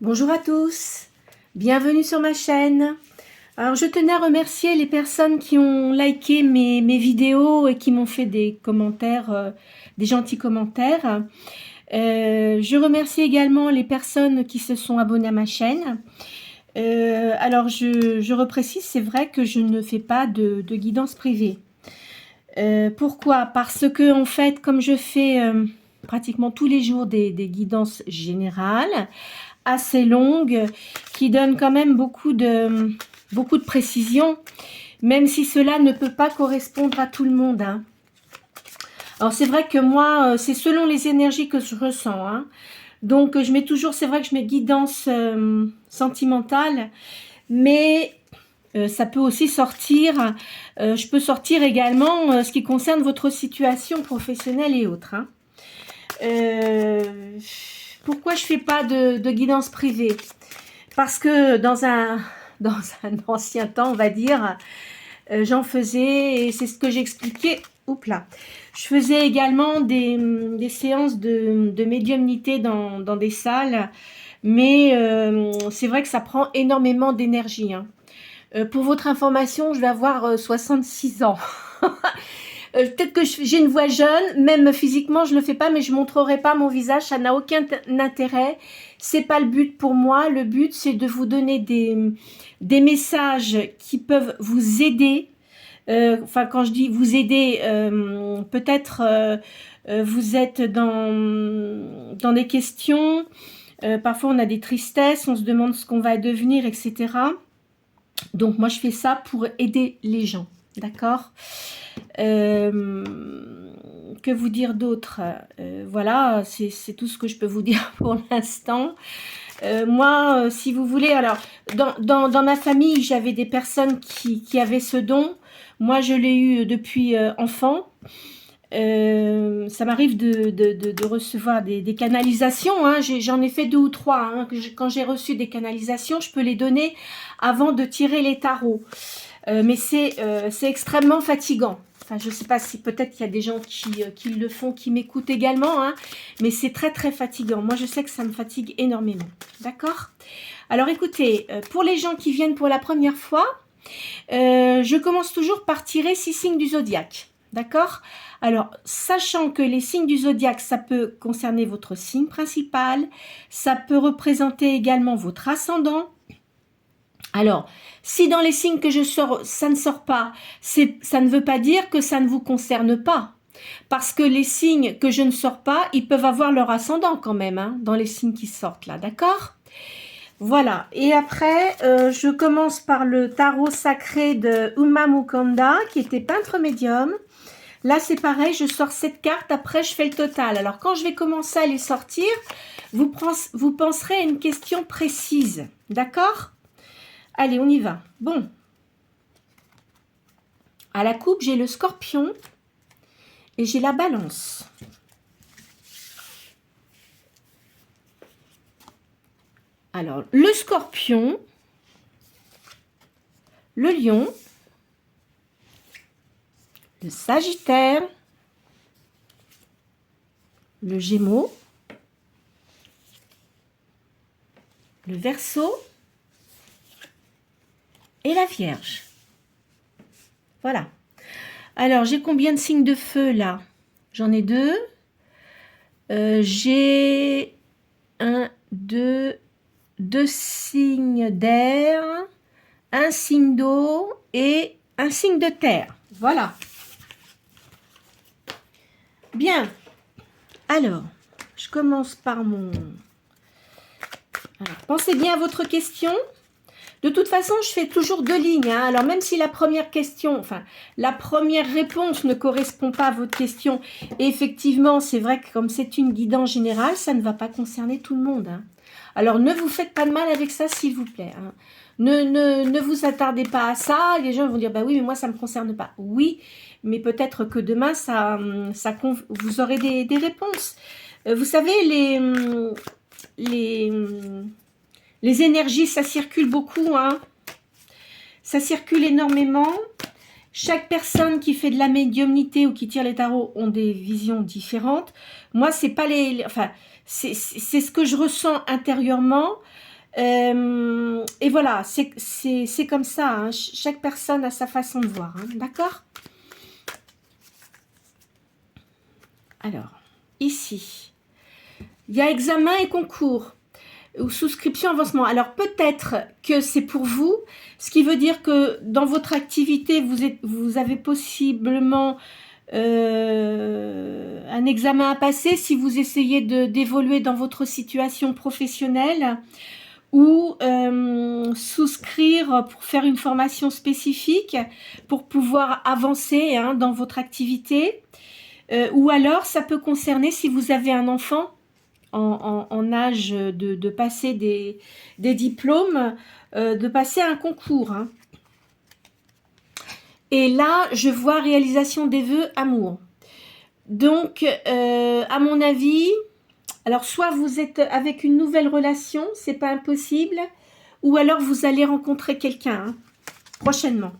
Bonjour à tous, bienvenue sur ma chaîne. Alors je tenais à remercier les personnes qui ont liké mes vidéos et qui m'ont fait des commentaires, des gentils commentaires. Je remercie également les personnes qui se sont abonnées à ma chaîne. Alors je reprécise, c'est vrai que je ne fais pas de guidance privée. Pourquoi? Parce que en fait, comme je fais pratiquement tous les jours des guidances générales, assez longues, qui donnent quand même beaucoup de précision, même si cela ne peut pas correspondre à tout le monde, hein. Alors c'est vrai que moi, c'est selon les énergies que je ressens, hein. Donc je mets toujours, c'est vrai que je mets guidance sentimentale, mais ça peut aussi sortir, je peux sortir également ce qui concerne votre situation professionnelle et autres, hein. Pourquoi je fais pas de guidance privée? Parce que dans un ancien temps, on va dire, j'en faisais, et c'est ce que j'expliquais. Oups là. Je faisais également des séances de médiumnité dans des salles, mais c'est vrai que ça prend énormément d'énergie, hein. Pour votre information, je vais avoir 66 ans. Peut-être que j'ai une voix jeune, même physiquement je le fais pas, mais je montrerai pas mon visage, ça n'a aucun intérêt. C'est pas le but pour moi. Le but c'est de vous donner des messages qui peuvent vous aider. Enfin, quand je dis vous aider, peut-être vous êtes dans des questions. Parfois on a des tristesses, on se demande ce qu'on va devenir, etc. Donc moi je fais ça pour aider les gens, d'accord? Que vous dire d'autre? Voilà, c'est tout ce que je peux vous dire pour l'instant. Moi, si vous voulez, alors dans ma famille, j'avais des personnes qui avaient ce don. Moi, je l'ai eu depuis enfant. Ça m'arrive de recevoir des canalisations, hein. J'en ai fait 2 ou 3, hein. Quand j'ai reçu des canalisations, je peux les donner avant de tirer les tarots. Mais c'est extrêmement fatigant. Enfin, je ne sais pas si peut-être qu'il y a des gens qui le font, qui m'écoutent également, hein, mais c'est très très fatigant. Moi, je sais que ça me fatigue énormément. D'accord? Alors écoutez, pour les gens qui viennent pour la première fois, je commence toujours par tirer 6 signes du zodiaque. D'accord? Alors, sachant que les signes du zodiaque, ça peut concerner votre signe principal, ça peut représenter également votre ascendant. Alors, si dans les signes que je sors, ça ne sort pas, ça ne veut pas dire que ça ne vous concerne pas. Parce que les signes que je ne sors pas, ils peuvent avoir leur ascendant quand même, hein, dans les signes qui sortent là, d'accord? Voilà, et après, je commence par le tarot sacré de Uma Mukanda, qui était peintre médium. Là, c'est pareil, je sors 7 cartes, après je fais le total. Alors, quand je vais commencer à les sortir, vous penserez à une question précise, d'accord? Allez, on y va. Bon. À la coupe, j'ai le scorpion et j'ai la balance. Alors, le scorpion, le lion, le sagittaire, le gémeau, le verseau et la vierge. Voilà. Alors, j'ai combien de signes de feu là? J'en ai 2. J'ai 1, 2, 2 signes d'air, un signe d'eau et un signe de terre. Voilà. Bien. Alors, je commence par mon... Alors, pensez bien à votre question. De toute façon, je fais toujours 2 lignes, hein. Alors, même si la première question, enfin, la première réponse ne correspond pas à votre question, et effectivement, c'est vrai que comme c'est une guidance générale, ça ne va pas concerner tout le monde, hein. Alors, ne vous faites pas de mal avec ça, s'il vous plaît, hein. Ne vous attardez pas à ça. Les gens vont dire, bah oui, mais moi, ça ne me concerne pas. Oui, mais peut-être que demain, vous aurez des réponses. Vous savez, les énergies, ça circule beaucoup, hein. Ça circule énormément. Chaque personne qui fait de la médiumnité ou qui tire les tarots ont des visions différentes. Moi, c'est pas enfin, c'est ce que je ressens intérieurement. Et voilà, c'est comme ça, hein. Chaque personne a sa façon de voir, hein, d'accord? Alors, ici, il y a examen et concours, ou souscription, avancement. Alors, peut-être que c'est pour vous, ce qui veut dire que dans votre activité, vous avez possiblement un examen à passer si vous essayez d'évoluer dans votre situation professionnelle, ou souscrire pour faire une formation spécifique pour pouvoir avancer, hein, dans votre activité. Ou alors ça peut concerner, si vous avez un enfant en âge de passer des diplômes, de passer un concours, hein. Et là je vois réalisation des vœux, amour. Donc à mon avis, alors soit vous êtes avec une nouvelle relation, c'est pas impossible, ou alors vous allez rencontrer quelqu'un, hein, prochainement.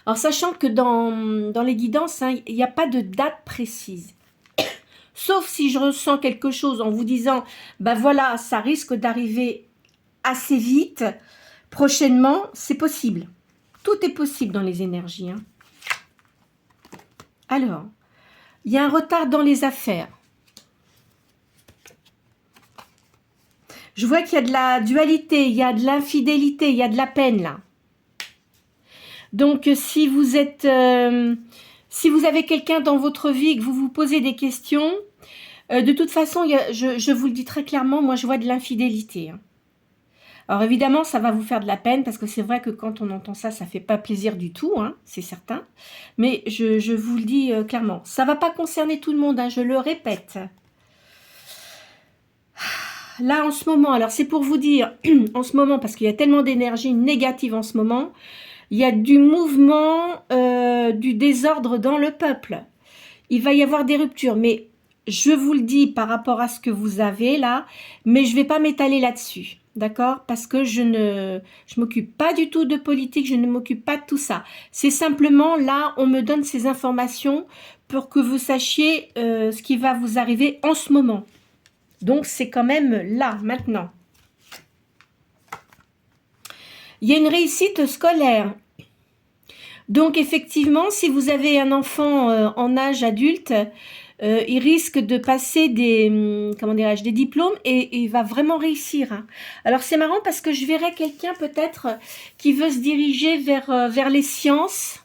Alors sachant que dans les guidances, hein, il n'y a pas de date précise. Sauf si je ressens quelque chose en vous disant, ben voilà, ça risque d'arriver assez vite, prochainement, c'est possible. Tout est possible dans les énergies, hein. Alors, il y a un retard dans les affaires. Je vois qu'il y a de la dualité, il y a de l'infidélité, il y a de la peine là. Donc si vous êtes, si vous avez quelqu'un dans votre vie et que vous vous posez des questions, de toute façon, je vous le dis très clairement, moi je vois de l'infidélité, hein. Alors évidemment, ça va vous faire de la peine, parce que c'est vrai que quand on entend ça, ça fait pas plaisir du tout, hein, c'est certain. Mais je vous le dis clairement, ça va pas concerner tout le monde, hein, je le répète. Là en ce moment, alors c'est pour vous dire, en ce moment, parce qu'il y a tellement d'énergie négative en ce moment, il y a du mouvement, du désordre dans le peuple. Il va y avoir des ruptures, mais je vous le dis par rapport à ce que vous avez là, mais je ne vais pas m'étaler là-dessus, d'accord? Parce que je m'occupe pas du tout de politique, je ne m'occupe pas de tout ça. C'est simplement là, on me donne ces informations pour que vous sachiez ce qui va vous arriver en ce moment. Donc c'est quand même là, maintenant. Il y a une réussite scolaire. Donc effectivement, si vous avez un enfant en âge adulte, il risque de passer des, comment dirais-je, des diplômes, et il va vraiment réussir, hein. Alors c'est marrant parce que je verrais quelqu'un peut-être qui veut se diriger vers les sciences.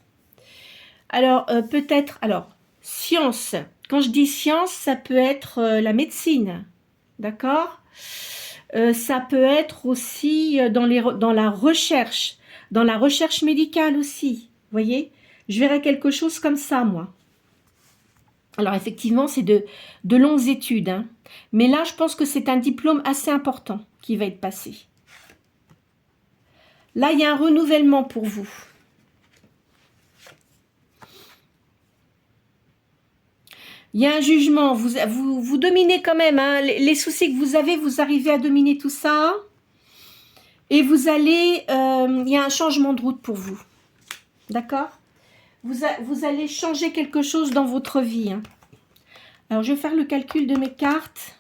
Alors peut-être, alors science, quand je dis science, ça peut être la médecine, d'accord? Ça peut être aussi dans la recherche médicale aussi, vous voyez? Je verrais quelque chose comme ça, moi. Alors effectivement, c'est de longues études, hein. Mais là, je pense que c'est un diplôme assez important qui va être passé. Là, il y a un renouvellement pour vous. Il y a un jugement, vous dominez quand même, hein, les soucis que vous avez, vous arrivez à dominer tout ça. Et vous allez, il y a un changement de route pour vous. D'accord? Vous allez changer quelque chose dans votre vie, hein. Alors, je vais faire le calcul de mes cartes.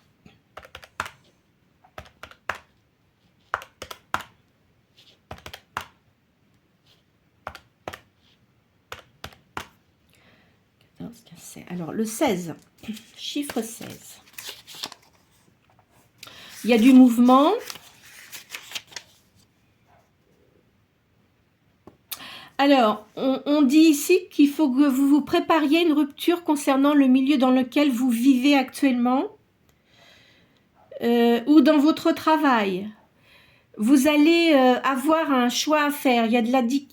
Alors, le 16, chiffre 16. Il y a du mouvement. Alors, on dit ici qu'il faut que vous vous prépariez une rupture concernant le milieu dans lequel vous vivez actuellement, ou dans votre travail. Vous allez avoir un choix à faire. Il y a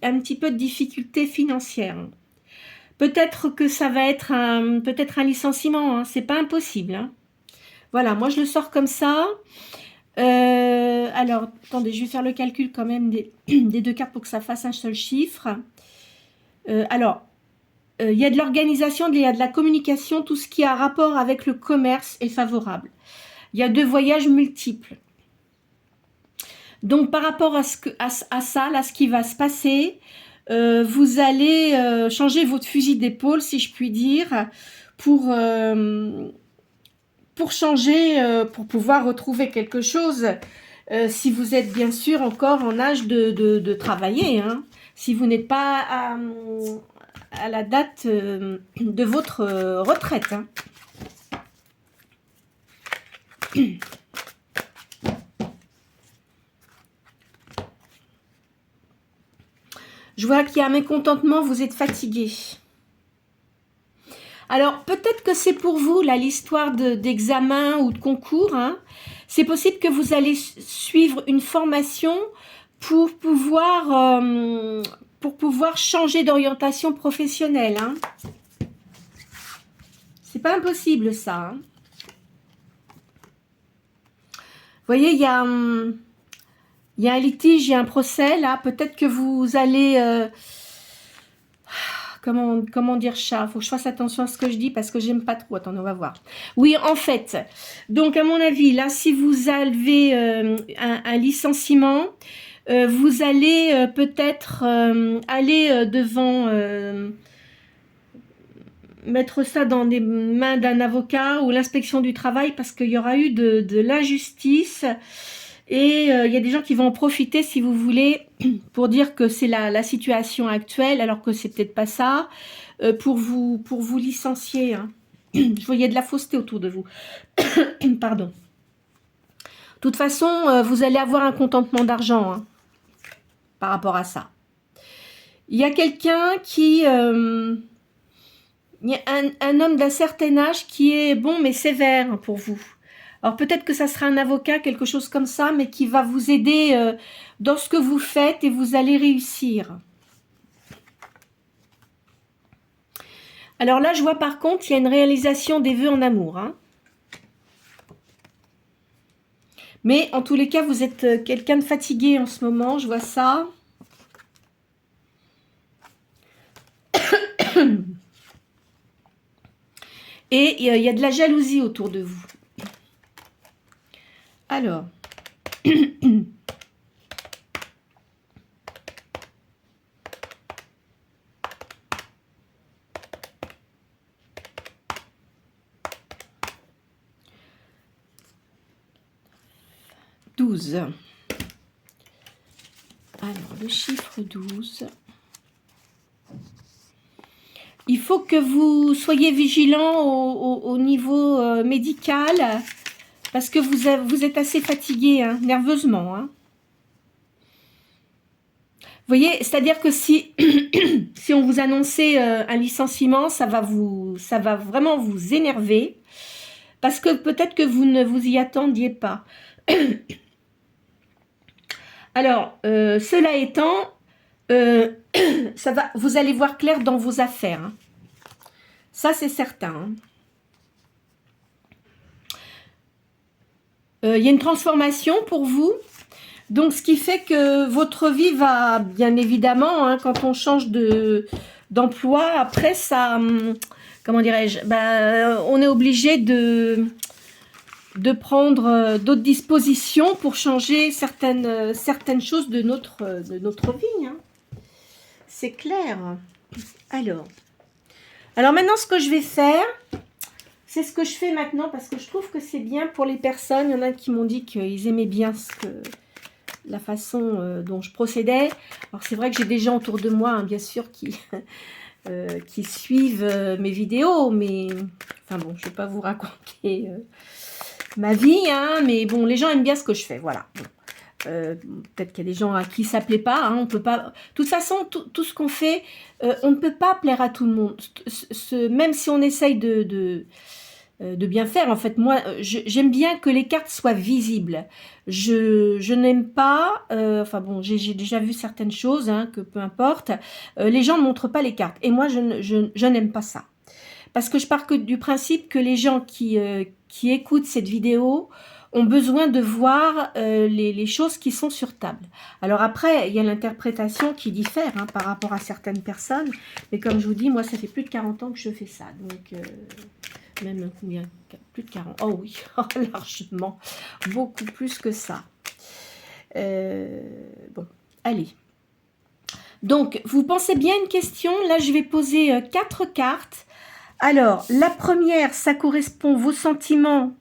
un petit peu de difficulté financière. Peut-être que ça va être peut-être un licenciement, hein. C'est pas impossible, hein. Voilà, moi je le sors comme ça. Alors, attendez, je vais faire le calcul quand même des deux cartes pour que ça fasse un seul chiffre. Alors, il y a de l'organisation, il y a de la communication, tout ce qui a rapport avec le commerce est favorable. Il y a 2 voyages multiples. Donc, par rapport à ça, là, ce qui va se passer, vous allez changer votre fusil d'épaule, si je puis dire, pour pour changer, pour pouvoir retrouver quelque chose, si vous êtes bien sûr encore en âge de travailler, hein, si vous n'êtes pas à la date de votre retraite. Hein. Je vois qu'il y a un mécontentement, vous êtes fatigué. Alors, peut-être que c'est pour vous, là, l'histoire d'examen ou de concours. Hein. C'est possible que vous allez suivre une formation pour pouvoir changer d'orientation professionnelle. Hein. C'est pas impossible, ça. Hein. Vous voyez, il y a un litige, il y a un procès, là. Peut-être que vous allez... Comment dire ça? Faut que je fasse attention à ce que je dis parce que j'aime pas trop. Attends, on va voir. Oui, en fait, donc à mon avis, là, si vous avez un licenciement, vous allez peut-être aller devant, mettre ça dans les mains d'un avocat ou l'inspection du travail parce qu'il y aura eu de l'injustice. Et il y a des gens qui vont en profiter, si vous voulez, pour dire que c'est la situation actuelle, alors que c'est peut-être pas ça, pour vous licencier. Hein. Je voyais de la fausseté autour de vous. Pardon. De toute façon, vous allez avoir un contentement d'argent hein, par rapport à ça. Il y a quelqu'un qui... il y a un homme d'un certain âge qui est bon mais sévère pour vous. Alors peut-être que ça sera un avocat, quelque chose comme ça, mais qui va vous aider dans ce que vous faites et vous allez réussir. Alors là, je vois par contre, il y a une réalisation des vœux en amour. Hein. Mais en tous les cas, vous êtes quelqu'un de fatigué en ce moment, je vois ça. Et il y a de la jalousie autour de vous. Alors, 12. Alors, le chiffre 12. Il faut que vous soyez vigilant au niveau médical. Parce que vous êtes assez fatigué, hein, nerveusement. Hein. Vous voyez, c'est-à-dire que si, si on vous annonçait un licenciement, ça va vraiment vous énerver. Parce que peut-être que vous ne vous y attendiez pas. Alors, cela étant, vous allez voir clair dans vos affaires. Hein. Ça, c'est certain. Hein. Il y a une transformation pour vous, donc ce qui fait que votre vie va, bien évidemment, hein, quand on change d'emploi, après ça, comment dirais-je, on est obligé de prendre d'autres dispositions pour changer certaines choses de notre vie. Hein. C'est clair. Alors maintenant, ce que je vais faire... C'est ce que je fais maintenant parce que je trouve que c'est bien pour les personnes. Il y en a qui m'ont dit qu'ils aimaient bien la façon dont je procédais. Alors c'est vrai que j'ai des gens autour de moi, hein, bien sûr, qui suivent mes vidéos. Mais enfin bon, je ne vais pas vous raconter ma vie. Hein, mais bon, les gens aiment bien ce que je fais. Voilà. Bon. Peut-être qu'il y a des gens à qui ça ne plaît pas. Hein, on peut pas. De toute façon, tout ce qu'on fait, on ne peut pas plaire à tout le monde. Même si on essaye de bien faire. En fait, moi, j'aime bien que les cartes soient visibles. Je n'aime pas, enfin bon, j'ai déjà vu certaines choses, hein, que peu importe, les gens ne montrent pas les cartes. Et moi, je n'aime pas ça. Parce que je pars du principe que les gens qui écoutent cette vidéo ont besoin de voir les choses qui sont sur table. Alors après, il y a l'interprétation qui diffère hein, par rapport à certaines personnes. Mais comme je vous dis, moi, ça fait plus de 40 ans que je fais ça. Donc... même combien? Plus de 40. Oh oui, largement. Beaucoup plus que ça. Bon, allez. Donc, vous pensez bien une question. Là, je vais poser 4 cartes. Alors, la première, ça correspond vos sentiments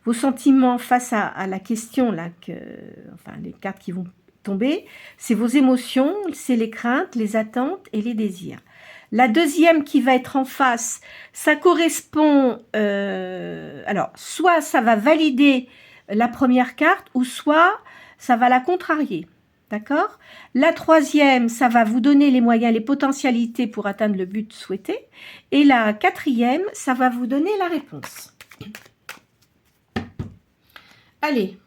vos sentiments face à la question, là, enfin, les cartes qui vont tomber, c'est vos émotions, c'est les craintes, les attentes et les désirs. La deuxième qui va être en face, ça correspond, alors, soit ça va valider la première carte, ou soit ça va la contrarier. D'accord? La troisième, ça va vous donner les moyens, les potentialités pour atteindre le but souhaité. Et la quatrième, ça va vous donner la réponse. Allez.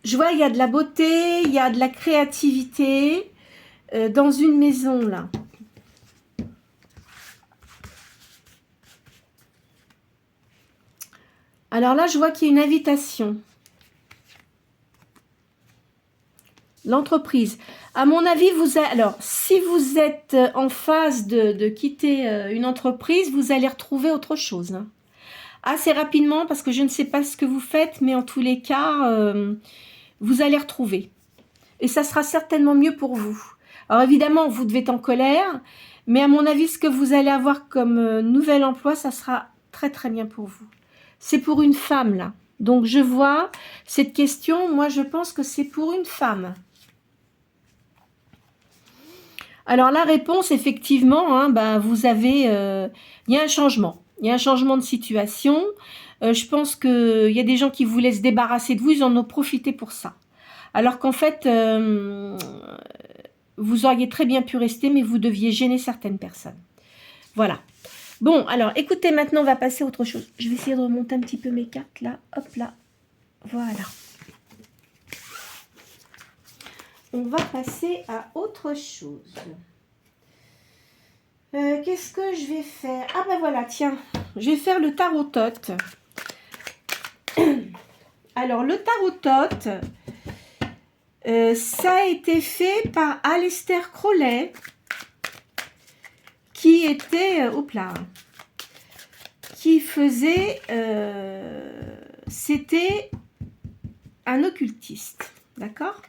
Je vois, il y a de la beauté, il y a de la créativité dans une maison, là. Alors là, je vois qu'il y a une invitation. L'entreprise. À mon avis, alors, si vous êtes en phase de quitter une entreprise, vous allez retrouver autre chose. Hein. Assez rapidement, parce que je ne sais pas ce que vous faites, mais en tous les cas, vous allez retrouver. Et ça sera certainement mieux pour vous. Alors évidemment, vous devez être en colère, mais à mon avis, ce que vous allez avoir comme nouvel emploi, ça sera très très bien pour vous. C'est pour une femme, là. Donc je vois cette question, moi je pense que c'est pour une femme. Alors la réponse, effectivement, hein, ben, vous avez, il y a un changement. Il y a un changement de situation. Je pense qu'il y a des gens qui voulaient se débarrasser de vous, ils en ont profité pour ça. Alors qu'en fait, vous auriez très bien pu rester, mais vous deviez gêner certaines personnes. Voilà. Bon, alors, écoutez, maintenant, on va passer à autre chose. Je vais essayer de remonter un petit peu mes cartes, là. Hop, là. Voilà. On va passer à autre chose. Qu'est-ce que je vais faire? Ah ben voilà, tiens, je vais faire le tarot-tote. Alors, le tarot-tote, ça a été fait par Aleister Crowley, qui était, qui faisait, c'était un occultiste, d'accord?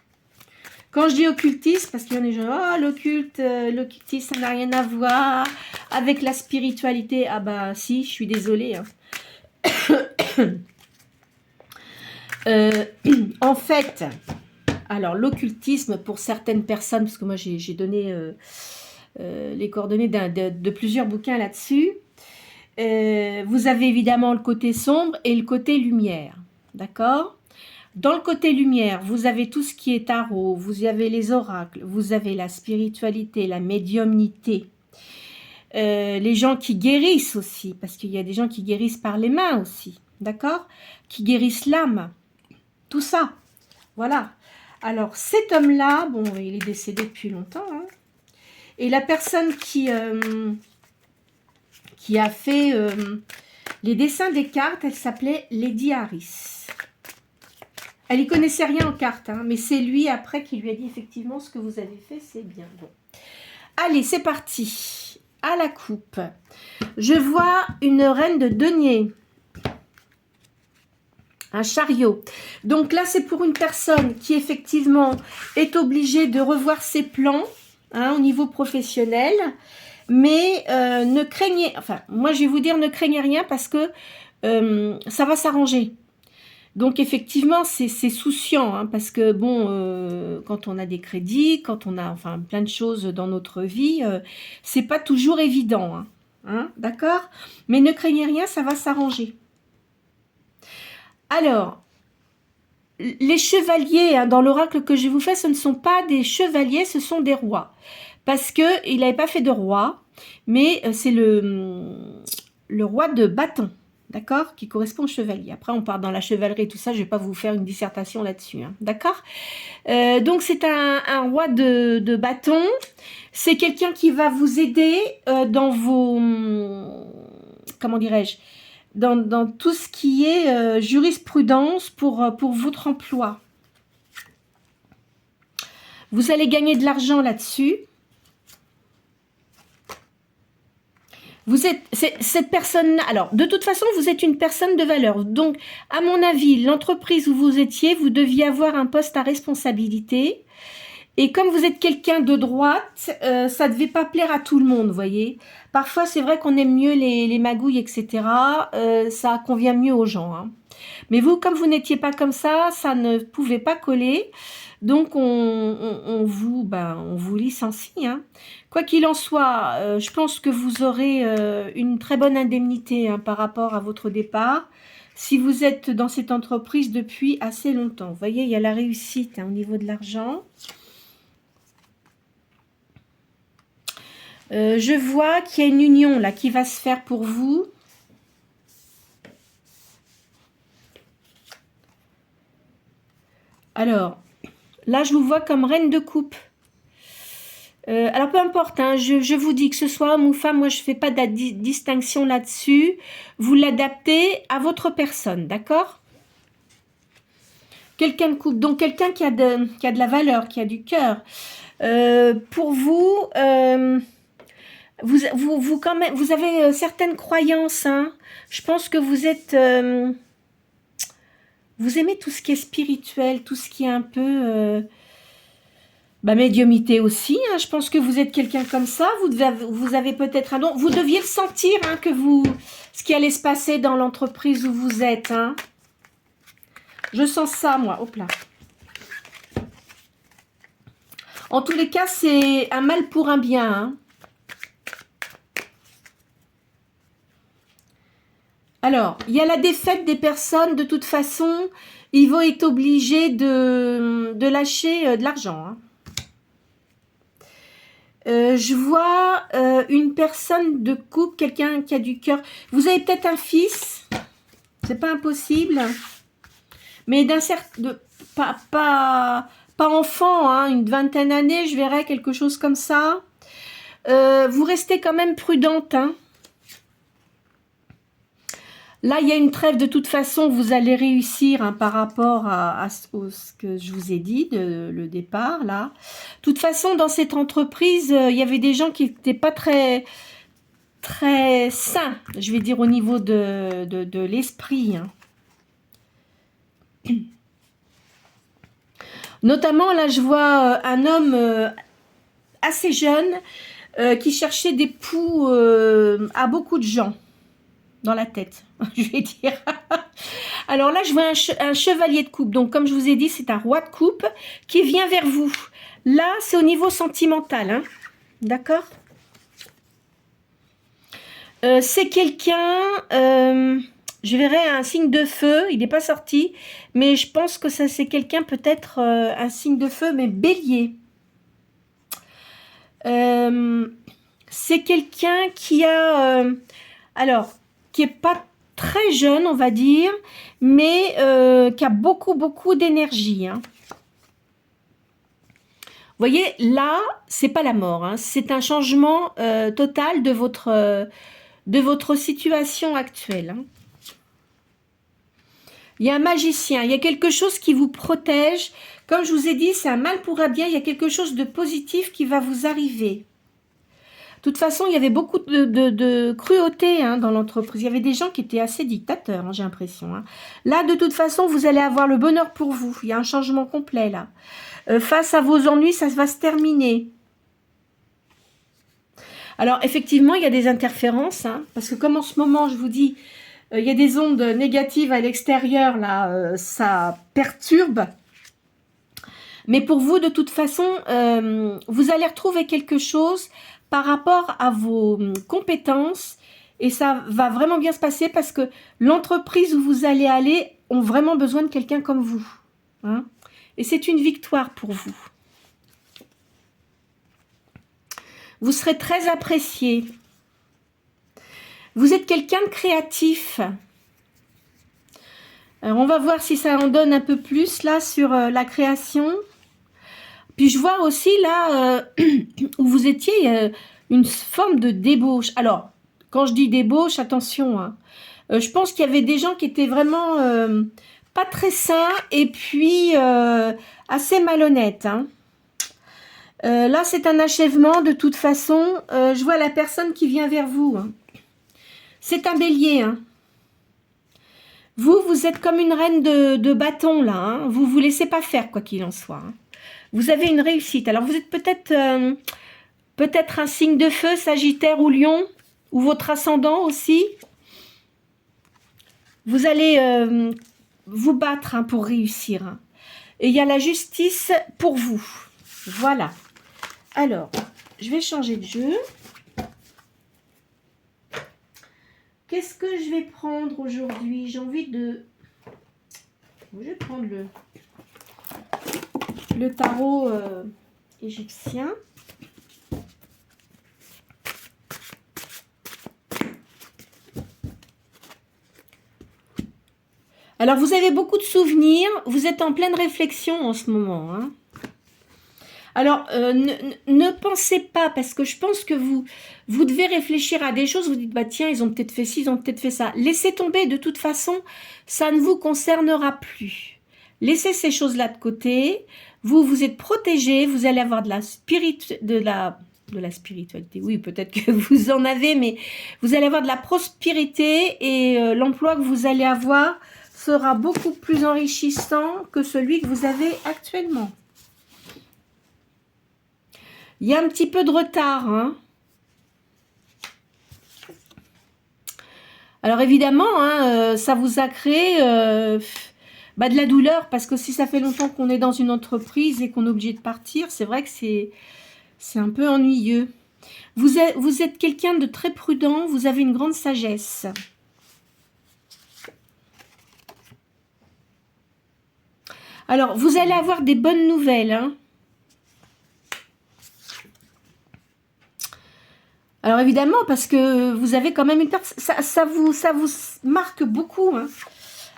Quand je dis occultiste, parce qu'il y en a des gens, oh l'occultisme, ça n'a rien à voir avec la spiritualité. Ah bah si, je suis désolée. Hein. En fait, alors l'occultisme pour certaines personnes, parce que moi j'ai donné les coordonnées de plusieurs bouquins là-dessus, vous avez évidemment le côté sombre et le côté lumière, d'accord? Dans le côté lumière, vous avez tout ce qui est tarot, vous avez les oracles, vous avez la spiritualité, la médiumnité, les gens qui guérissent aussi, parce qu'il y a des gens qui guérissent par les mains aussi, d'accord? Qui guérissent l'âme, tout ça, voilà. Alors cet homme-là, bon, il est décédé depuis longtemps, hein, et la personne qui a fait les dessins des cartes, elle s'appelait Lady Harris. Elle n'y connaissait rien en cartes, hein, mais c'est lui après qui lui a dit effectivement ce que vous avez fait, c'est bien. Bon. Allez, c'est parti. À la coupe. Je vois une reine de denier. Un chariot. Donc là, c'est pour une personne qui effectivement est obligée de revoir ses plans hein, au niveau professionnel. Mais ne craignez, enfin, moi je vais vous dire ne craignez rien parce que ça va s'arranger. Donc effectivement, c'est souciant, hein, parce que bon, quand on a des crédits, quand on a enfin plein de choses dans notre vie, c'est pas toujours évident, hein, d'accord? Mais ne craignez rien, ça va s'arranger. Alors, les chevaliers, hein, dans l'oracle que je vous fais, ce ne sont pas des chevaliers, ce sont des rois. Parce qu'il n'avait pas fait de roi, mais c'est le roi de bâton. D'accord? Qui correspond au chevalier. Après, on part dans la chevalerie, tout ça. Je ne vais pas vous faire une dissertation là-dessus. Hein, d'accord? Donc, c'est un roi de bâton. C'est quelqu'un qui va vous aider dans vos... Comment dirais-je? Dans tout ce qui est jurisprudence pour votre emploi. Vous allez gagner de l'argent là-dessus. Vous êtes cette personne, alors de toute façon vous êtes une personne de valeur, donc à mon avis l'entreprise où vous étiez, vous deviez avoir un poste à responsabilité et comme vous êtes quelqu'un de droite, ça ne devait pas plaire à tout le monde, vous voyez. Parfois c'est vrai qu'on aime mieux les magouilles etc, ça convient mieux aux gens, hein. Mais vous, comme vous n'étiez pas comme ça ne pouvait pas coller. Donc, on vous licencie, hein. Quoi qu'il en soit, je pense que vous aurez une très bonne indemnité, hein, par rapport à votre départ. Si vous êtes dans cette entreprise depuis assez longtemps. Vous voyez, il y a la réussite, hein, au niveau de l'argent. Je vois qu'il y a une union là qui va se faire pour vous. Alors, là, je vous vois comme reine de coupe. Alors, peu importe, hein, je vous dis que ce soit homme ou femme, moi, je ne fais pas de distinction là-dessus. Vous l'adaptez à votre personne, d'accord? Quelqu'un de coupe, donc quelqu'un qui a de la valeur, qui a du cœur. Pour vous, quand même, vous avez certaines croyances, hein. Je pense que vous êtes... vous aimez tout ce qui est spirituel, tout ce qui est un peu... médiumité aussi, hein. Je pense que vous êtes quelqu'un comme ça. Vous avez peut-être un don. Vous deviez le sentir, hein, ce qui allait se passer dans l'entreprise où vous êtes, hein. Je sens ça, moi. Hop là. En tous les cas, c'est un mal pour un bien, hein. Alors, il y a la défaite des personnes. De toute façon, ils vont être obligés de lâcher de l'argent, hein. Je vois une personne de couple, quelqu'un qui a du cœur. Vous avez peut-être un fils, c'est pas impossible, mais d'un certain, pas enfant, hein, une vingtaine d'années, je verrais quelque chose comme ça. Vous restez quand même prudente, hein. Là, il y a une trêve, de toute façon, vous allez réussir, hein, par rapport à ce que je vous ai dit, le départ, là. De toute façon, dans cette entreprise, il y avait des gens qui n'étaient pas très sains, je vais dire, au niveau de l'esprit, hein. Notamment, là, je vois un homme assez jeune qui cherchait des poux à beaucoup de gens dans la tête, je vais dire. Alors là, je vois un chevalier de coupe. Donc, comme je vous ai dit, c'est un roi de coupe qui vient vers vous. Là, c'est au niveau sentimental, hein. D'accord? C'est quelqu'un... je verrai un signe de feu. Il n'est pas sorti. Mais je pense que ça, c'est quelqu'un, peut-être un signe de feu, mais bélier. C'est quelqu'un qui a... alors, qui n'est pas très jeune, on va dire, mais qui a beaucoup d'énergie, hein. Vous voyez, là, c'est pas la mort, hein, c'est un changement total de votre situation actuelle, hein. Il y a un magicien, il y a quelque chose qui vous protège. Comme je vous ai dit, c'est un mal pour un bien, il y a quelque chose de positif qui va vous arriver. De toute façon, il y avait beaucoup de cruauté, hein, dans l'entreprise. Il y avait des gens qui étaient assez dictateurs, hein, j'ai l'impression, hein. Là, de toute façon, vous allez avoir le bonheur pour vous. Il y a un changement complet, là. Face à vos ennuis, ça va se terminer. Alors, effectivement, il y a des interférences, hein, parce que comme en ce moment, je vous dis, il y a des ondes négatives à l'extérieur, là, ça perturbe. Mais pour vous, de toute façon, vous allez retrouver quelque chose par rapport à vos compétences et ça va vraiment bien se passer parce que l'entreprise où vous allez aller ont vraiment besoin de quelqu'un comme vous, hein, et c'est une victoire pour vous. Vous serez très apprécié. Vous êtes quelqu'un de créatif. Alors, on va voir si ça en donne un peu plus là sur la création. Puis je vois aussi là où vous étiez une forme de débauche. Alors, quand je dis débauche, attention, hein, je pense qu'il y avait des gens qui étaient vraiment pas très sains et puis assez malhonnêtes, hein. Là, c'est un achèvement de toute façon. Je vois la personne qui vient vers vous, hein. C'est un bélier, hein. Vous êtes comme une reine de bâton, là, hein. Vous ne vous laissez pas faire, quoi qu'il en soit, hein. Vous avez une réussite. Alors, vous êtes peut-être un signe de feu, Sagittaire ou Lion, ou votre ascendant aussi. Vous allez vous battre hein, pour réussir. Hein. Et il y a la justice pour vous. Voilà. Alors, je vais changer de jeu. Qu'est-ce que je vais prendre aujourd'hui? J'ai envie de... Je vais prendre le tarot égyptien. Alors, vous avez beaucoup de souvenirs. Vous êtes en pleine réflexion en ce moment. Hein. Alors, ne pensez pas, parce que je pense que vous devez réfléchir à des choses. Vous dites, bah tiens, ils ont peut-être fait ci, ils ont peut-être fait ça. Laissez tomber, de toute façon, ça ne vous concernera plus. Laissez ces choses-là de côté. Vous êtes protégé, vous allez avoir de la spiritualité. Oui, peut-être que vous en avez, mais vous allez avoir de la prospérité et l'emploi que vous allez avoir sera beaucoup plus enrichissant que celui que vous avez actuellement. Il y a un petit peu de retard. Hein. Alors évidemment, hein, ça vous a créé de la douleur, parce que si ça fait longtemps qu'on est dans une entreprise et qu'on est obligé de partir, c'est vrai que c'est un peu ennuyeux. Vous êtes quelqu'un de très prudent, vous avez une grande sagesse. Alors, vous allez avoir des bonnes nouvelles. Hein. Alors, évidemment, parce que vous avez quand même une personne... Ça vous marque beaucoup. Hein.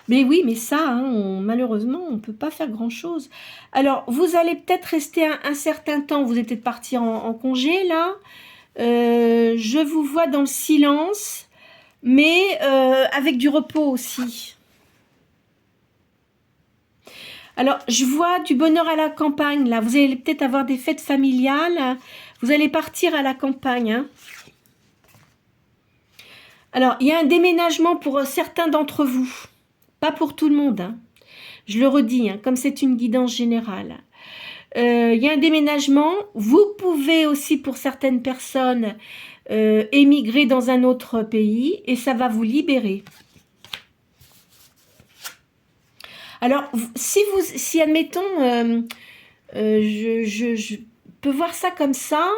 Mais oui, mais ça, hein, malheureusement, on ne peut pas faire grand-chose. Alors, vous allez peut-être rester un certain temps. Vous êtes peut-être parti en congé, là. Je vous vois dans le silence, mais avec du repos aussi. Alors, je vois du bonheur à la campagne, là. Vous allez peut-être avoir des fêtes familiales. Vous allez partir à la campagne. Hein. Alors, il y a un déménagement pour certains d'entre vous. Pas pour tout le monde. Hein. Je le redis, hein, comme c'est une guidance générale. Il y a un déménagement. Vous pouvez aussi, pour certaines personnes, émigrer dans un autre pays. Et ça va vous libérer. Alors, si admettons, je peux voir ça comme ça,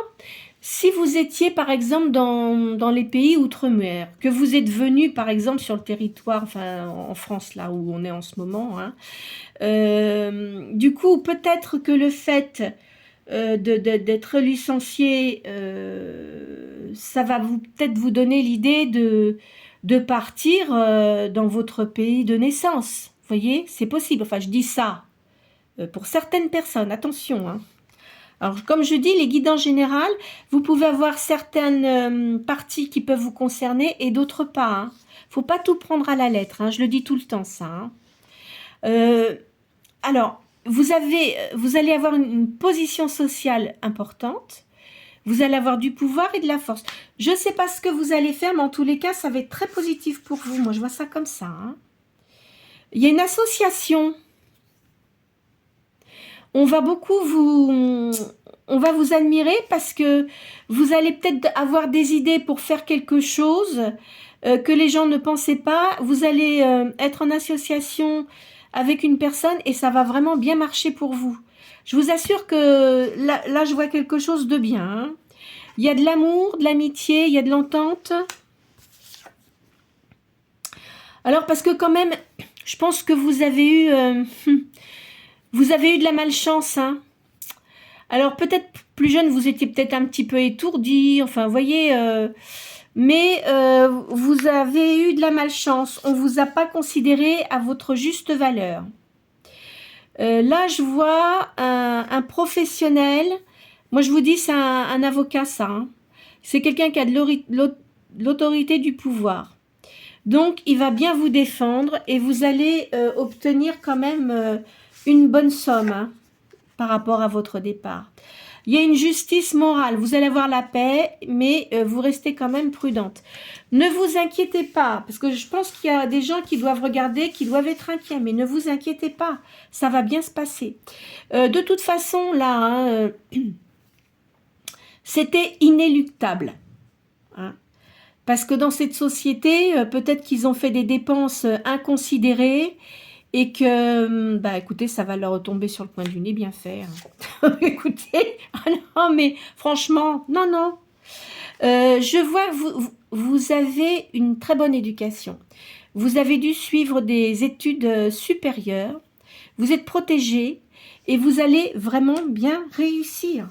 si vous étiez par exemple dans les pays outre-mer, que vous êtes venu par exemple sur le territoire, enfin en France là où on est en ce moment, hein, du coup peut-être que le fait d'être licencié, ça va peut-être vous donner l'idée de partir dans votre pays de naissance. Vous voyez, c'est possible. Enfin, je dis ça pour certaines personnes. Attention. Hein. Alors, comme je dis, les guidances générales, vous pouvez avoir certaines parties qui peuvent vous concerner et d'autres pas. Hein. Faut pas tout prendre à la lettre. Hein. Je le dis tout le temps, ça. Hein. Alors, vous allez avoir une position sociale importante. Vous allez avoir du pouvoir et de la force. Je ne sais pas ce que vous allez faire, mais en tous les cas, ça va être très positif pour vous. Moi, je vois ça comme ça. Hein. Il y a une association. On va vous admirer parce que vous allez peut-être avoir des idées pour faire quelque chose que les gens ne pensaient pas. Vous allez être en association avec une personne et ça va vraiment bien marcher pour vous. Je vous assure que là je vois quelque chose de bien. Hein. Il y a de l'amour, de l'amitié, il y a de l'entente. Alors parce que quand même... Je pense que vous avez eu de la malchance. Hein. Alors peut-être plus jeune, vous étiez peut-être un petit peu étourdi. Enfin, vous voyez, mais vous avez eu de la malchance. On ne vous a pas considéré à votre juste valeur. Là, je vois un professionnel. Moi, je vous dis, c'est un avocat, ça. Hein. C'est quelqu'un qui a de l'autorité du pouvoir. Donc, il va bien vous défendre et vous allez obtenir quand même une bonne somme hein, par rapport à votre départ. Il y a une justice morale. Vous allez avoir la paix, mais vous restez quand même prudente. Ne vous inquiétez pas, parce que je pense qu'il y a des gens qui doivent regarder, qui doivent être inquiets, mais ne vous inquiétez pas, ça va bien se passer. De toute façon, là, hein, c'était inéluctable. Hein. Parce que dans cette société, peut-être qu'ils ont fait des dépenses inconsidérées et que, bah écoutez, ça va leur retomber sur le coin du nez, bien fait. Hein. Écoutez, ah non, mais franchement, non, non. Je vois que vous avez une très bonne éducation. Vous avez dû suivre des études supérieures. Vous êtes protégé et vous allez vraiment bien réussir.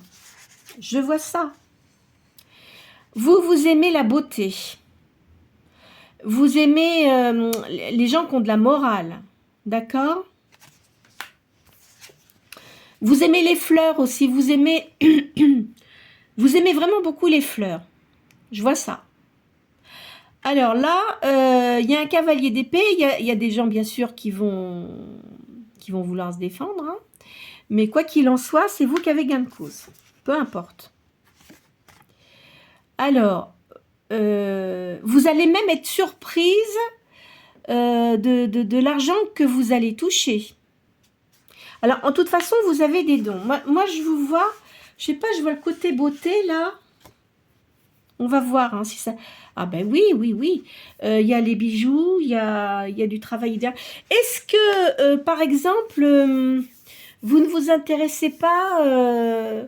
Je vois ça. Vous aimez la beauté. Vous aimez les gens qui ont de la morale. D'accord? Vous aimez les fleurs aussi. Vous aimez, vous aimez vraiment beaucoup les fleurs. Je vois ça. Alors là, il y a un cavalier d'épée. Il y a des gens, bien sûr, qui vont vouloir se défendre. Hein. Mais quoi qu'il en soit, c'est vous qui avez gain de cause. Peu importe. Alors, vous allez même être surprise de l'argent que vous allez toucher. Alors, en toute façon, vous avez des dons. Moi je vous vois, je sais pas, je vois le côté beauté, là. On va voir hein, si ça... Ah ben oui, oui, oui. Il y a les bijoux, il y a du travail idéal. Est-ce que, par exemple, vous ne vous intéressez pas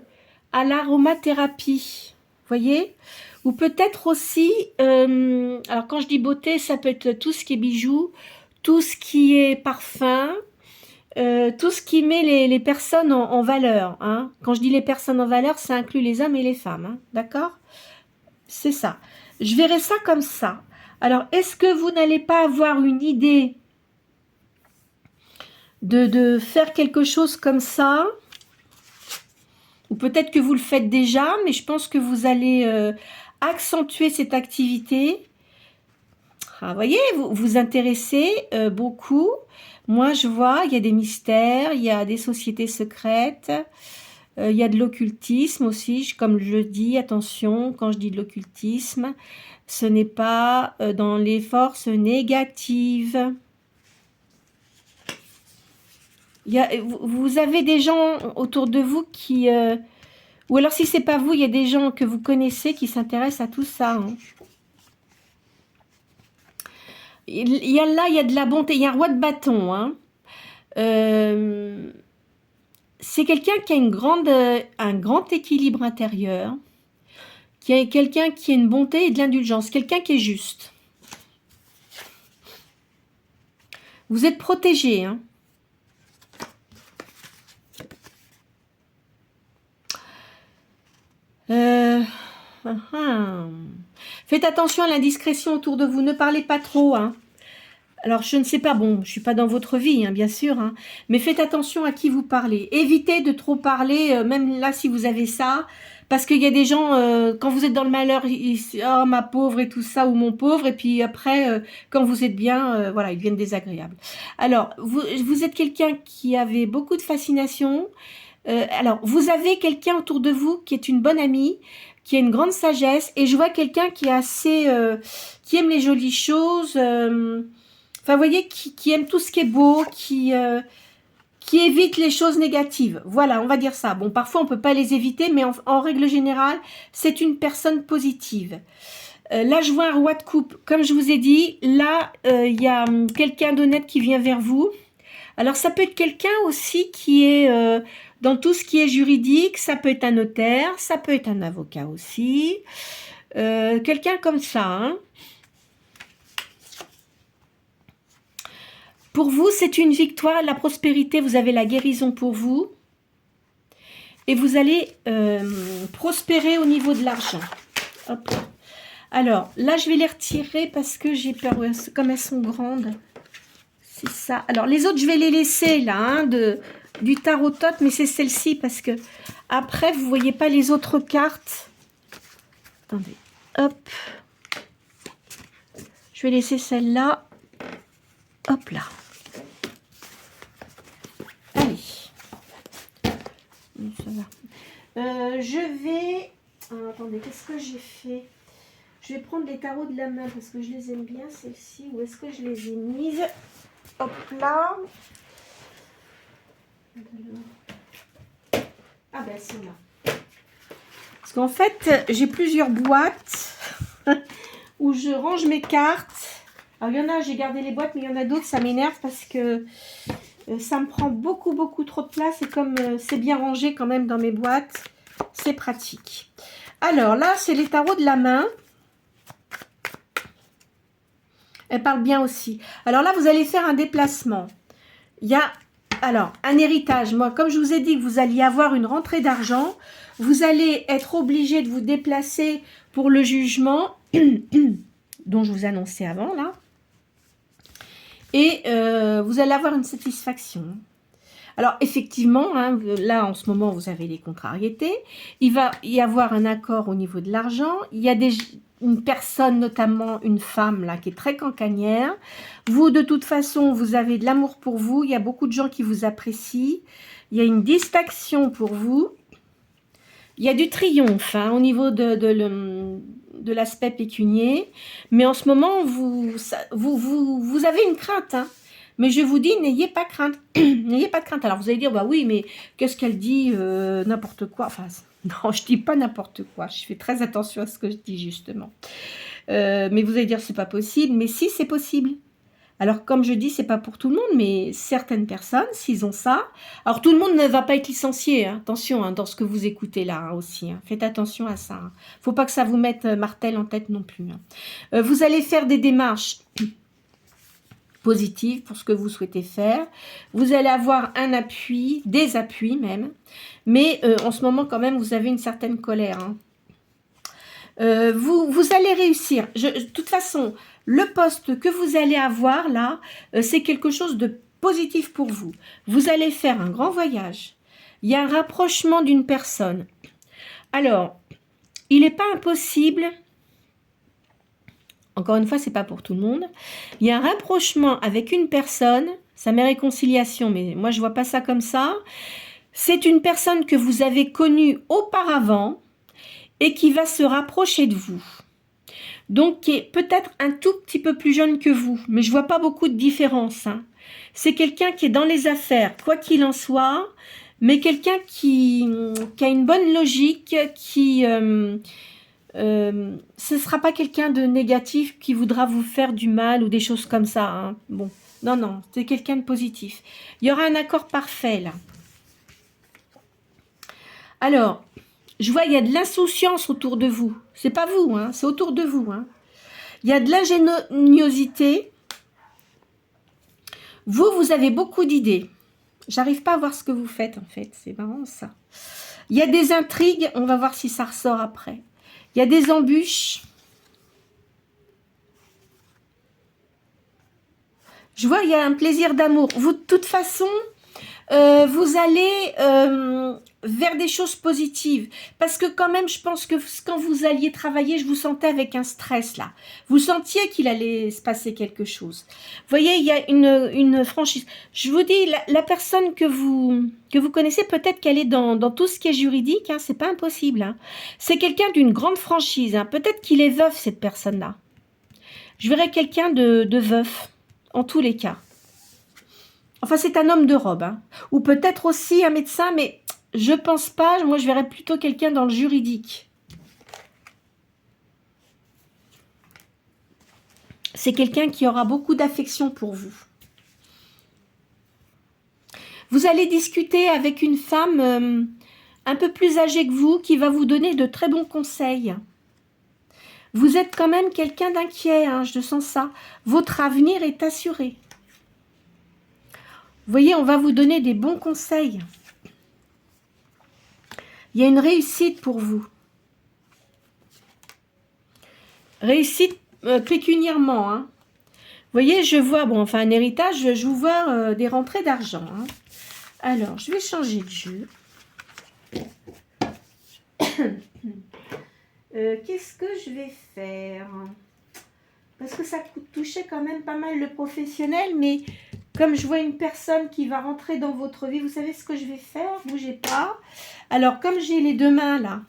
à l'aromathérapie? Voyez? Ou peut-être aussi, alors quand je dis beauté, ça peut être tout ce qui est bijoux, tout ce qui est parfum, tout ce qui met les personnes en valeur. Hein. Quand je dis les personnes en valeur, ça inclut les hommes et les femmes. Hein. D'accord? C'est ça. Je verrai ça comme ça. Alors, est-ce que vous n'allez pas avoir une idée de faire quelque chose comme ça? Ou peut-être que vous le faites déjà, mais je pense que vous allez accentuer cette activité. Ah, vous voyez, vous vous intéressez beaucoup. Moi, je vois, il y a des mystères, il y a des sociétés secrètes, il y a de l'occultisme aussi. Comme je dis, attention, quand je dis de l'occultisme, ce n'est pas dans les forces négatives. Vous avez des gens autour de vous qui... ou alors si c'est pas vous, il y a des gens que vous connaissez qui s'intéressent à tout ça. Hein. Il y a de la bonté. Il y a un roi de bâton. Hein. C'est quelqu'un qui a un grand équilibre intérieur. Qui est quelqu'un qui a une bonté et de l'indulgence. Quelqu'un qui est juste. Vous êtes protégé. Hein. Faites attention à l'indiscrétion autour de vous. Ne parlez pas trop. Hein. Alors, je ne sais pas, bon, je ne suis pas dans votre vie, hein, bien sûr, hein, mais faites attention à qui vous parlez. Évitez de trop parler, même là, si vous avez ça, parce qu'il y a des gens, quand vous êtes dans le malheur, ils oh, ma pauvre et tout ça, ou mon pauvre, et puis après, quand vous êtes bien, voilà, ils deviennent désagréables. Alors, vous êtes quelqu'un qui avait beaucoup de fascination. Alors, vous avez quelqu'un autour de vous qui est une bonne amie, qui a une grande sagesse, et je vois quelqu'un qui est assez... qui aime les jolies choses... Enfin, vous voyez, qui aime tout ce qui est beau, qui évite les choses négatives. Voilà, on va dire ça. Bon, parfois, on ne peut pas les éviter, mais en règle générale, c'est une personne positive. Là, je vois un roi de coupe. Comme je vous ai dit, là, il y a quelqu'un d'honnête qui vient vers vous. Alors, ça peut être quelqu'un aussi qui est dans tout ce qui est juridique. Ça peut être un notaire, ça peut être un avocat aussi. Quelqu'un comme ça, hein. Pour vous, c'est une victoire, la prospérité, vous avez la guérison pour vous. Et vous allez prospérer au niveau de l'argent. Alors, là, je vais les retirer parce que j'ai peur, comme elles sont grandes. C'est ça. Alors, les autres, je vais les laisser, là, hein, du tarot-tot, mais c'est celle-ci parce que après, vous ne voyez pas les autres cartes. Attendez, hop. Je vais laisser celle-là. Hop là. Allez. Ça va. Je vais... attendez, qu'est-ce que j'ai fait? Je vais prendre les tarots de la main parce que je les aime bien, celles-ci. Où est-ce que je les ai mises? Hop là. Ah ben, elles sont là. Parce qu'en fait, j'ai plusieurs boîtes où je range mes cartes. Alors, il y en a, j'ai gardé les boîtes, mais il y en a d'autres, ça m'énerve parce que Ça me prend beaucoup trop de place et comme c'est bien rangé quand même dans mes boîtes, c'est pratique. Alors là, c'est les tarots de la main. Elle parle bien aussi. Alors là, vous allez faire un déplacement. Il y a, alors, un héritage. Moi, comme je vous ai dit que vous alliez avoir une rentrée d'argent, vous allez être obligé de vous déplacer pour le jugement dont je vous annonçais avant, là. Et vous allez avoir une satisfaction. Alors, effectivement, hein, là, en ce moment, vous avez les contrariétés. Il va y avoir un accord au niveau de l'argent. Il y a une personne, notamment une femme, là, qui est très cancanière. Vous, de toute façon, vous avez de l'amour pour vous. Il y a beaucoup de gens qui vous apprécient. Il y a une distinction pour vous. Il y a du triomphe hein, au niveau de l'aspect pécunier. Mais en ce moment, vous avez une crainte, hein. Mais je vous dis, n'ayez pas crainte. N'ayez pas de crainte. Alors, vous allez dire, bah oui, mais qu'est-ce qu'elle dit n'importe quoi. Enfin, non, je dis pas n'importe quoi. Je fais très attention à ce que je dis, justement. Mais vous allez dire, c'est pas possible. Mais si, c'est possible. Alors, comme je dis, c'est pas pour tout le monde, mais certaines personnes, s'ils ont ça... Alors, tout le monde ne va pas être licencié. Hein. Attention, hein, dans ce que vous écoutez là hein, aussi. Hein. Faites attention à ça. Hein. Faut pas que ça vous mette martel en tête non plus. Hein. Vous allez faire des démarches positive pour ce que vous souhaitez faire. Vous allez avoir un appui, des appuis même, mais en ce moment quand même vous avez une certaine colère. Hein. Vous allez réussir. De toute façon, le poste que vous allez avoir là, c'est quelque chose de positif pour vous. Vous allez faire un grand voyage. Il y a un rapprochement d'une personne. Alors, il n'est pas impossible... Encore une fois, c'est pas pour tout le monde. Il y a un rapprochement avec une personne, ça met réconciliation, mais moi je vois pas ça comme ça. C'est une personne que vous avez connue auparavant et qui va se rapprocher de vous. Donc qui est peut-être un tout petit peu plus jeune que vous, mais je vois pas beaucoup de différence. Hein. C'est quelqu'un qui est dans les affaires, quoi qu'il en soit, mais quelqu'un qui a une bonne logique, qui... ce ne sera pas quelqu'un de négatif qui voudra vous faire du mal ou des choses comme ça. Hein. Bon, non, c'est quelqu'un de positif. Il y aura un accord parfait là. Alors, je vois il y a de l'insouciance autour de vous. C'est pas vous, hein, c'est autour de vous. Hein. Il y a de l'ingéniosité. Vous avez beaucoup d'idées. J'arrive pas à voir ce que vous faites en fait. C'est marrant ça. Il y a des intrigues. On va voir si ça ressort après. Il y a des embûches. Je vois, il y a un plaisir d'amour. Vous, de toute façon, vous allez vers des choses positives. Parce que quand même, je pense que quand vous alliez travailler, je vous sentais avec un stress là. Vous sentiez qu'il allait se passer quelque chose. Vous voyez, il y a une franchise. Je vous dis, la personne que vous connaissez, peut-être qu'elle est dans tout ce qui est juridique. Hein, c'est pas impossible. Hein. C'est quelqu'un d'une grande franchise. Hein. Peut-être qu'il est veuf, cette personne-là. Je verrais quelqu'un de veuf, en tous les cas. Enfin, c'est un homme de robe. Hein. Ou peut-être aussi un médecin, mais je pense pas. Moi, je verrais plutôt quelqu'un dans le juridique. C'est quelqu'un qui aura beaucoup d'affection pour vous. Vous allez discuter avec une femme un peu plus âgée que vous qui va vous donner de très bons conseils. Vous êtes quand même quelqu'un d'inquiet, hein, je sens ça. Votre avenir est assuré. Vous voyez, on va vous donner des bons conseils. Il y a une réussite pour vous. Réussite pécuniairement. Hein. Vous voyez, je vois, bon, enfin un héritage, je vous vois des rentrées d'argent. Hein. Alors, je vais changer de jeu. Qu'est-ce que je vais faire? Parce que ça touchait quand même pas mal le professionnel, mais comme je vois une personne qui va rentrer dans votre vie, vous savez ce que je vais faire? Bougez pas. Alors, comme j'ai les deux mains là,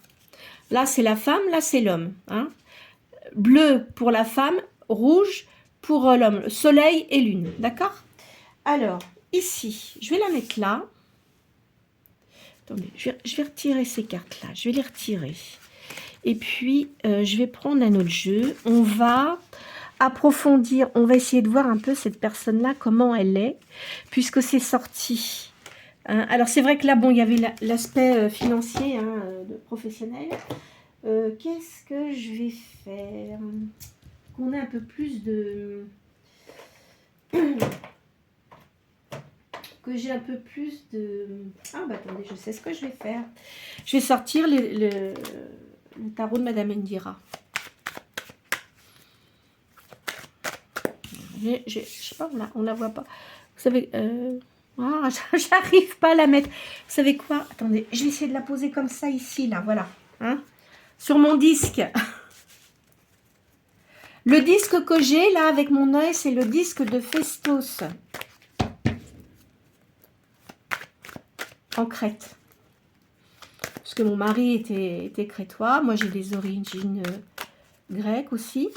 là c'est la femme, là c'est l'homme. Hein. Bleu pour la femme, rouge pour l'homme, soleil et lune, d'accord? Alors, ici, je vais la mettre là. Attendez, je vais retirer ces cartes-là, je vais les retirer. Et puis, je vais prendre un autre jeu. On va... approfondir. On va essayer de voir un peu cette personne-là, comment elle est, puisque c'est sorti. Hein. Alors, c'est vrai que là, bon, il y avait l'aspect financier, hein, professionnel. Qu'est-ce que je vais faire? Qu'on ait un peu plus de... que j'ai un peu plus de... Ah, bah attendez, je sais ce que je vais faire. Je vais sortir le tarot de Madame Indira. Je sais pas, on la voit pas. Vous savez... Ah, j'arrive pas à la mettre. Vous savez quoi? Attendez, je vais essayer de la poser comme ça, ici, là, voilà. Hein, sur mon disque. Le disque que j'ai, là, avec mon œil, c'est le disque de Festos. En Crète. Parce que mon mari était crétois. Moi, j'ai des origines grecques aussi.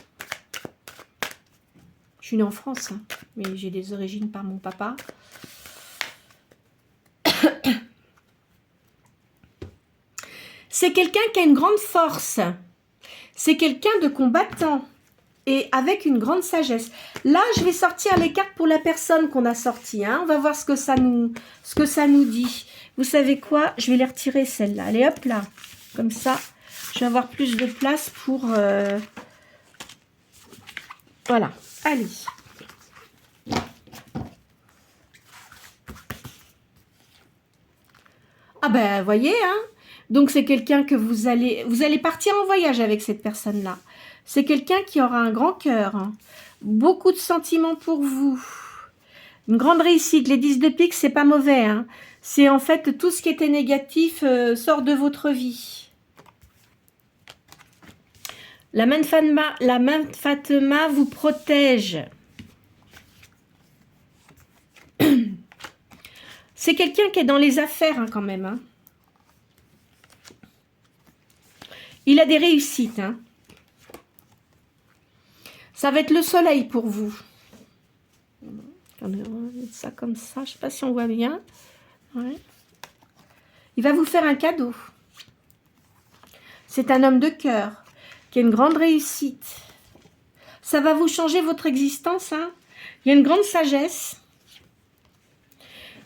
Je suis née en France, hein, mais j'ai des origines par mon papa. C'est quelqu'un qui a une grande force. C'est quelqu'un de combattant. Et avec une grande sagesse. Là, je vais sortir les cartes pour la personne qu'on a sortie. Hein. On va voir ce que ça nous dit. Vous savez quoi? Je vais les retirer, celle-là. Allez, hop là. Comme ça, je vais avoir plus de place pour... Voilà. Allez. Ah ben, voyez, hein. Donc, c'est quelqu'un que vous allez partir en voyage avec cette personne-là. C'est quelqu'un qui aura un grand cœur. Hein. Beaucoup de sentiments pour vous. Une grande réussite. Les 10 de pique, c'est pas mauvais. Hein. C'est en fait tout ce qui était négatif sort de votre vie. La main de Fatma vous protège. C'est quelqu'un qui est dans les affaires hein, quand même. Hein. Il a des réussites. Hein. Ça va être le soleil pour vous. On va mettre ça comme ça. Je ne sais pas si on voit bien. Ouais. Il va vous faire un cadeau. C'est un homme de cœur qui a une grande réussite. Ça va vous changer votre existence. Hein. Il y a une grande sagesse.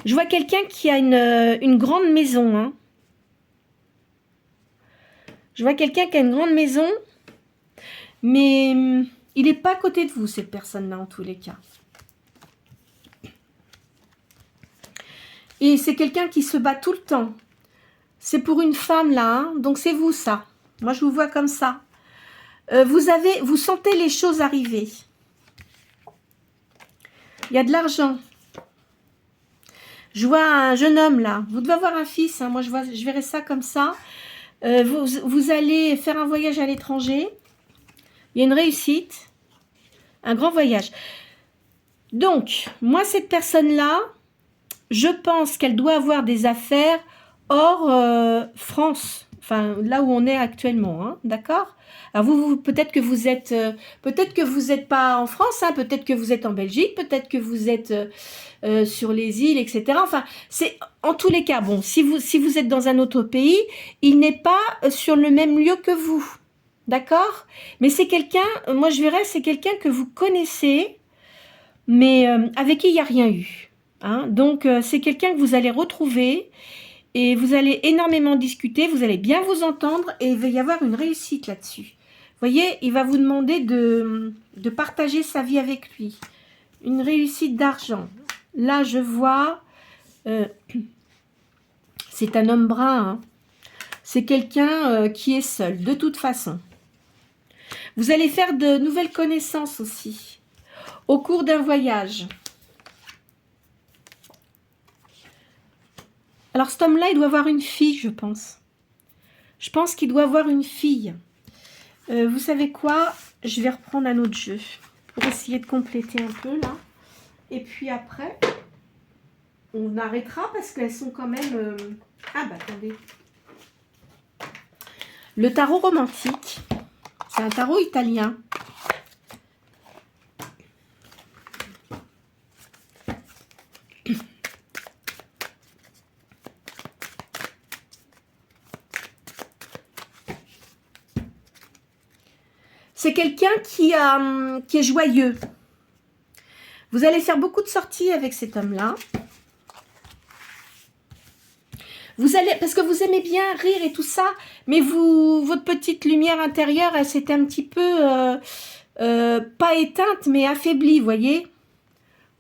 Je vois quelqu'un qui a une grande maison. Hein. Je vois quelqu'un qui a une grande maison. Mais il n'est pas à côté de vous, cette personne-là, en tous les cas. Et c'est quelqu'un qui se bat tout le temps. C'est pour une femme, là. Hein. Donc, c'est vous, ça. Moi, je vous vois comme ça. Vous sentez les choses arriver. Il y a de l'argent. Je vois un jeune homme, là. Vous devez avoir un fils. Hein. Moi, je verrais ça comme ça. Vous allez faire un voyage à l'étranger. Il y a une réussite. Un grand voyage. Donc, moi, cette personne-là, je pense qu'elle doit avoir des affaires hors France. Enfin, là où on est actuellement. Hein, d'accord? Alors, vous peut-être que vous êtes... peut-être que vous n'êtes pas en France. Hein, peut-être que vous êtes en Belgique. Peut-être que vous êtes sur les îles, etc. Enfin, c'est... En tous les cas, bon, si vous êtes dans un autre pays, il n'est pas sur le même lieu que vous. D'accord? Mais c'est quelqu'un, moi je verrais, c'est quelqu'un que vous connaissez, mais avec qui il n'y a rien eu. Hein? Donc, c'est quelqu'un que vous allez retrouver et vous allez énormément discuter, vous allez bien vous entendre et il va y avoir une réussite là-dessus. Vous voyez, il va vous demander de partager sa vie avec lui. Une réussite d'argent. Là, je vois, c'est un homme brun. Hein? C'est quelqu'un qui est seul, de toute façon. Vous allez faire de nouvelles connaissances aussi, au cours d'un voyage. Alors, cet homme-là, il doit avoir une fille, je pense. Je pense qu'il doit avoir une fille. Vous savez quoi? Je vais reprendre un autre jeu pour essayer de compléter un peu, là. Et puis après, on arrêtera parce qu'elles sont quand même... Ah, bah, attendez. Le tarot romantique, c'est un tarot italien. C'est quelqu'un qui est joyeux. Vous allez faire beaucoup de sorties avec cet homme-là. Vous allez, parce que vous aimez bien rire et tout ça, mais votre petite lumière intérieure, elle s'est un petit peu, pas éteinte, mais affaiblie, vous voyez.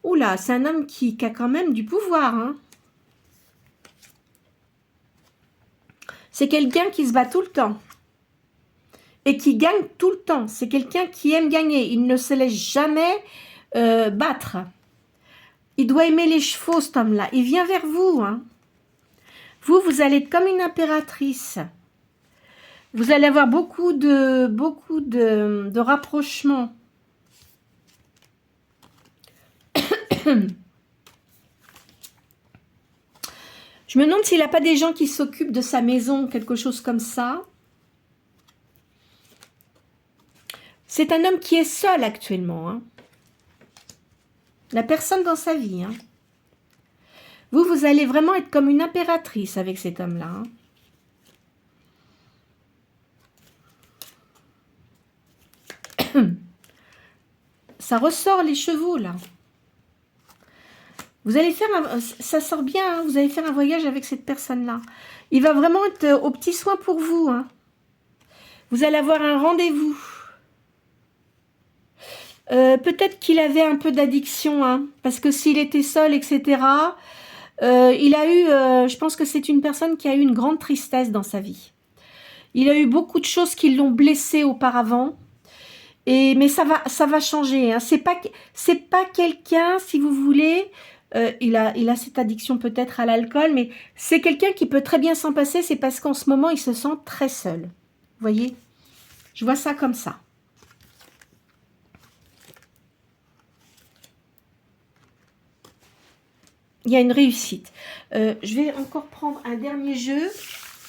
Oula, c'est un homme qui a quand même du pouvoir, hein. C'est quelqu'un qui se bat tout le temps. Et qui gagne tout le temps. C'est quelqu'un qui aime gagner. Il ne se laisse jamais battre. Il doit aimer les chevaux, cet homme-là. Il vient vers vous, hein. Vous allez être comme une impératrice. Vous allez avoir beaucoup de rapprochements. Je me demande s'il n'a pas des gens qui s'occupent de sa maison, quelque chose comme ça. C'est un homme qui est seul actuellement, hein. Il n'a personne dans sa vie, hein. Vous allez vraiment être comme une impératrice avec cet homme-là, hein. Ça ressort les chevaux, là. Vous allez faire ça sort bien, hein, vous allez faire un voyage avec cette personne-là. Il va vraiment être aux petits soins pour vous, hein. Vous allez avoir un rendez-vous. Peut-être qu'il avait un peu d'addiction, hein, parce que s'il était seul, etc., il a eu, je pense que c'est une personne qui a eu une grande tristesse dans sa vie. Il a eu beaucoup de choses qui l'ont blessé auparavant. Mais ça va changer, hein. C'est pas quelqu'un, si vous voulez, il a cette addiction peut-être à l'alcool, mais c'est quelqu'un qui peut très bien s'en passer, c'est parce qu'en ce moment, il se sent très seul. Vous voyez? Je vois ça comme ça. Il y a une réussite. Je vais encore prendre un dernier jeu,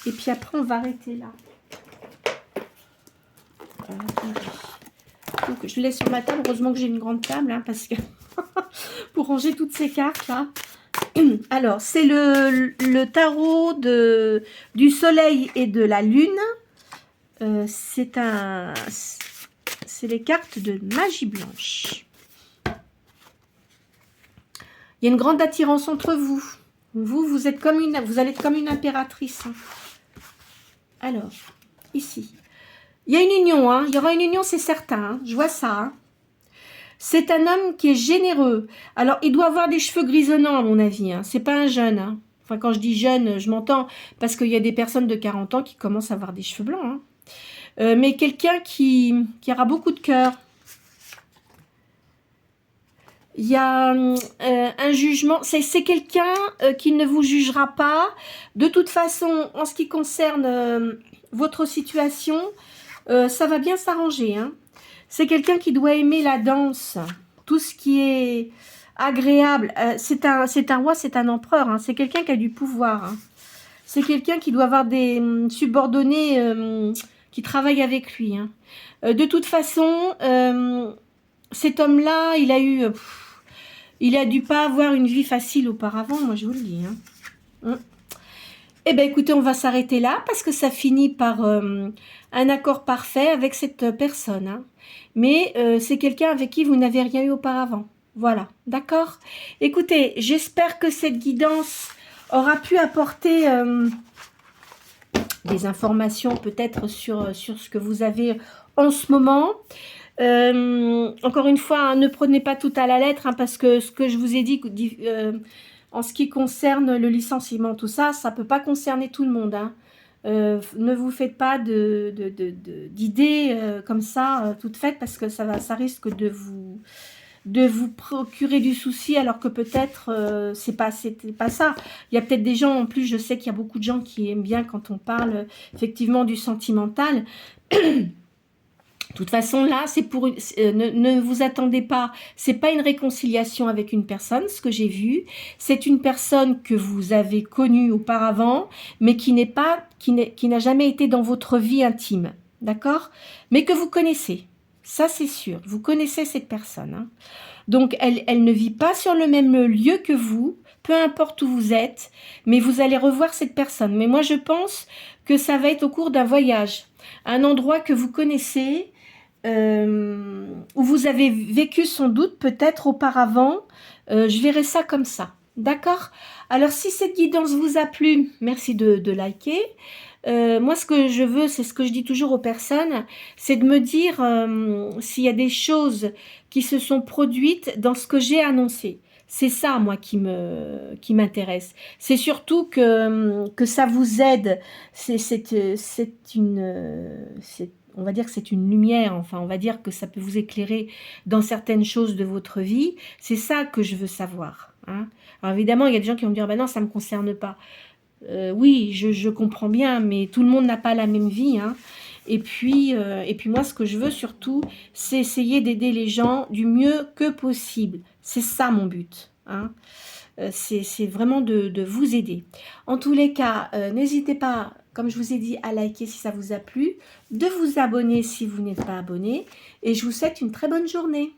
et puis après, on va arrêter là. Donc, je le laisse sur ma table. Heureusement que j'ai une grande table, hein, parce que pour ranger toutes ces cartes là. Alors, c'est le tarot du soleil et de la lune. C'est les cartes de magie blanche. Il y a une grande attirance entre vous. Vous êtes comme vous allez être comme une impératrice, hein. Alors, ici. Il y a une union, hein. Il y aura une union, c'est certain, hein. Je vois ça, hein. C'est un homme qui est généreux. Alors, il doit avoir des cheveux grisonnants, à mon avis, hein. C'est pas un jeune, hein. Enfin, quand je dis jeune, je m'entends, parce qu'il y a des personnes de 40 ans qui commencent à avoir des cheveux blancs, hein. Mais quelqu'un qui aura beaucoup de cœur. Il y a un jugement. C'est quelqu'un qui ne vous jugera pas. De toute façon, en ce qui concerne votre situation, ça va bien s'arranger, hein. C'est quelqu'un qui doit aimer la danse, tout ce qui est agréable. C'est un roi, c'est un empereur, hein. C'est quelqu'un qui a du pouvoir, hein. C'est quelqu'un qui doit avoir des subordonnés qui travaillent avec lui, hein. De toute façon, cet homme-là, il a dû pas avoir une vie facile auparavant, moi je vous le dis, hein. Eh bien, écoutez, on va s'arrêter là parce que ça finit par un accord parfait avec cette personne, hein. Mais c'est quelqu'un avec qui vous n'avez rien eu auparavant. Voilà, d'accord? Écoutez, j'espère que cette guidance aura pu apporter des informations peut-être sur ce que vous avez en ce moment. Encore une fois, hein, ne prenez pas tout à la lettre, hein, parce que ce que je vous ai dit... en ce qui concerne le licenciement, tout ça, ça ne peut pas concerner tout le monde, hein. Ne vous faites pas d'idées comme ça, toutes faites, parce que ça risque de vous procurer du souci, alors que peut-être c'était pas ça. Il y a peut-être des gens, en plus, je sais qu'il y a beaucoup de gens qui aiment bien quand on parle effectivement du sentimental. De toute façon, là, c'est pour ne vous attendez pas. C'est pas une réconciliation avec une personne, ce que j'ai vu. C'est une personne que vous avez connue auparavant, mais qui n'a jamais été dans votre vie intime, d'accord? Mais que vous connaissez. Ça, c'est sûr. Vous connaissez cette personne, hein. Donc, elle ne vit pas sur le même lieu que vous, peu importe où vous êtes, mais vous allez revoir cette personne. Mais moi, je pense que ça va être au cours d'un voyage, un endroit que vous connaissez. où vous avez vécu sans doute peut-être auparavant. Je verrai ça comme ça. D'accord? Alors, si cette guidance vous a plu, merci de liker. Moi, ce que je veux, c'est ce que je dis toujours aux personnes, c'est de me dire s'il y a des choses qui se sont produites dans ce que j'ai annoncé. C'est ça, moi, qui m'intéresse. C'est surtout que ça vous aide. On va dire que c'est une lumière, enfin, on va dire que ça peut vous éclairer dans certaines choses de votre vie. C'est ça que je veux savoir, hein. Alors évidemment, il y a des gens qui vont me dire, ben non, ça ne me concerne pas. Oui, je comprends bien, mais tout le monde n'a pas la même vie, hein. Et puis moi, ce que je veux surtout, c'est essayer d'aider les gens du mieux que possible. C'est ça mon but, hein. C'est vraiment de vous aider. En tous les cas, n'hésitez pas, comme je vous ai dit, à liker si ça vous a plu, de vous abonner si vous n'êtes pas abonné, et je vous souhaite une très bonne journée.